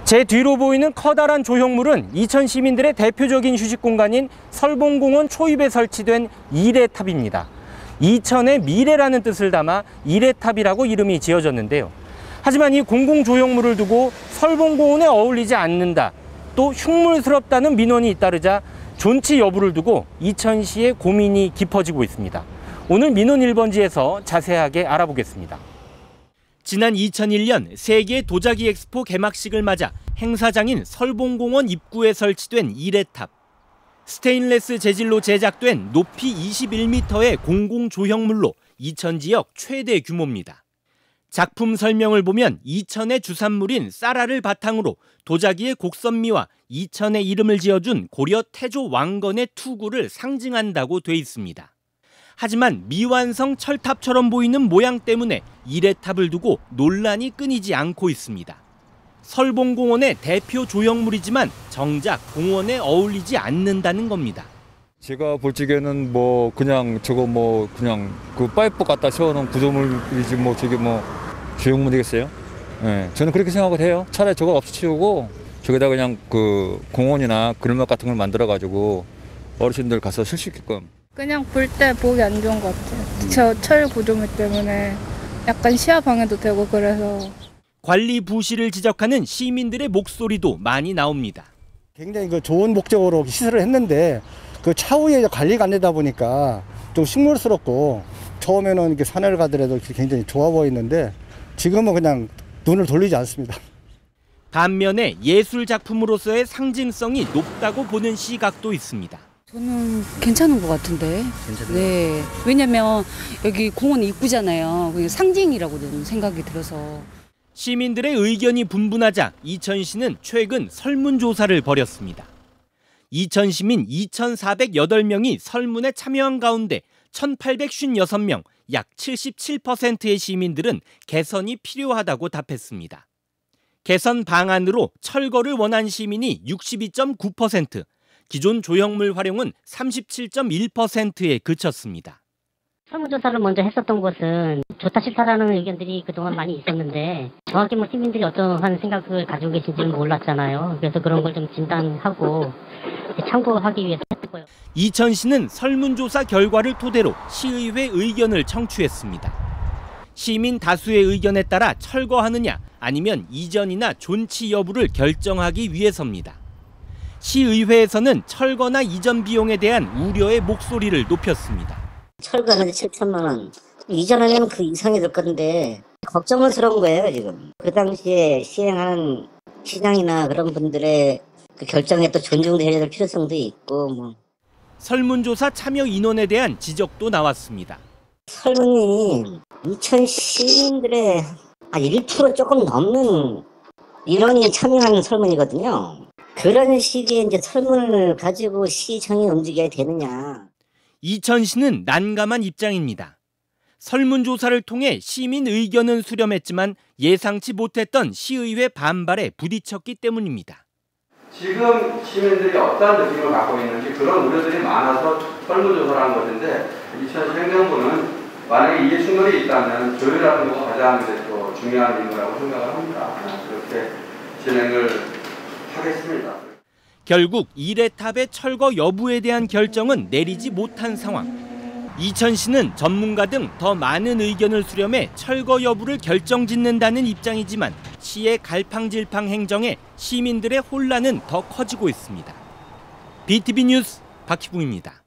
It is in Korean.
제 뒤로 보이는 커다란 조형물은 이천 시민들의 대표적인 휴식 공간인 설봉공원 초입에 설치된 이레탑입니다. 이천의 미래라는 뜻을 담아 이레탑이라고 이름이 지어졌는데요. 하지만 이 공공조형물을 두고 설봉공원에 어울리지 않는다, 또 흉물스럽다는 민원이 잇따르자 존치 여부를 두고 이천시의 고민이 깊어지고 있습니다. 오늘 민원 1번지에서 자세하게 알아보겠습니다. 지난 2001년 세계 도자기 엑스포 개막식을 맞아 행사장인 설봉공원 입구에 설치된 이레탑. 스테인레스 재질로 제작된 높이 21m의 공공조형물로 이천 지역 최대 규모입니다. 작품 설명을 보면 이천의 주산물인 쌀알을 바탕으로 도자기의 곡선미와 이천의 이름을 지어준 고려 태조 왕건의 투구를 상징한다고 돼 있습니다. 하지만 미완성 철탑처럼 보이는 모양 때문에 이레탑을 두고 논란이 끊이지 않고 있습니다. 설봉공원의 대표 조형물이지만 정작 공원에 어울리지 않는다는 겁니다. 제가 볼 적에는 그냥 저거 그냥 그 파이프 갖다 세워놓은 구조물이지 저게 조형물이겠어요? 네, 저는 그렇게 생각을 해요. 차라리 저거 없이 치우고 저기다 그냥 그 공원이나 그늘막 같은 걸 만들어가지고 어르신들 가서 쉴 수 있게끔. 그냥 볼 때 보기 안 좋은 것 같아요. 저 철 구조물 때문에 약간 시야 방해도 되고 그래서. 관리 부실을 지적하는 시민들의 목소리도 많이 나옵니다. 굉장히 좋은 목적으로 시설을 했는데 그 차후에 관리가 안 되다 보니까 좀 식물스럽고 처음에는 이렇게 산을 가더라도 굉장히 좋아 보이는데 지금은 그냥 눈을 돌리지 않습니다. 반면에 예술 작품으로서의 상징성이 높다고 보는 시각도 있습니다. 저는 괜찮은 것 같은데. 네. 왜냐면 여기 공원 입구잖아요. 상징이라고 저는 생각이 들어서. 시민들의 의견이 분분하자 이천시는 최근 설문조사를 벌였습니다. 이천 시민 2,408명이 설문에 참여한 가운데 1,856명, 약 77%의 시민들은 개선이 필요하다고 답했습니다. 개선 방안으로 철거를 원한 시민이 62.9%, 기존 조형물 활용은 37.1%에 그쳤습니다. 설문조사를 먼저 했었던 것은 좋다 싫다라는 의견들이 그동안 많이 있었는데 정확히 시민들이 어떠한 생각을 가지고 계신지는 몰랐잖아요. 그래서 그런 걸 좀 진단하고 참고하기 위해서 했고요. 이천시는 설문조사 결과를 토대로 시의회 의견을 청취했습니다. 시민 다수의 의견에 따라 철거하느냐 아니면 이전이나 존치 여부를 결정하기 위해서입니다. 시의회에서는 철거나 이전 비용에 대한 우려의 목소리를 높였습니다. 철거하는데 7천만 원, 이전하려면 그 이상이 될 건데 걱정스러운 거예요 지금. 그 당시에 시행하는 시장이나 그런 분들의 그 결정에 또 존중해야 될 필요성도 있고 설문조사 참여 인원에 대한 지적도 나왔습니다. 설문이 이천 시민들의 1% 조금 넘는 인원이 참여하는 설문이거든요. 그런 시기에 이제 설문을 가지고 시청이 움직여야 되느냐. 이천시는 난감한 입장입니다. 설문조사를 통해 시민 의견은 수렴했지만 예상치 못했던 시의회 반발에 부딪혔기 때문입니다. 지금 시민들이 어떤 느낌을 갖고 있는지 그런 우려들이 많아서 설문조사를 한 것인데 이천시 행정부는 만약에 이해 충돌이 있다면 조율하는 것가 가장 또 중요한 임무라고 생각을 합니다. 그렇게 진행을 하겠습니다. 결국 이레탑의 철거 여부에 대한 결정은 내리지 못한 상황. 이천시는 전문가 등 더 많은 의견을 수렴해 철거 여부를 결정짓는다는 입장이지만 시의 갈팡질팡 행정에 시민들의 혼란은 더 커지고 있습니다. BTV 뉴스 박희궁입니다.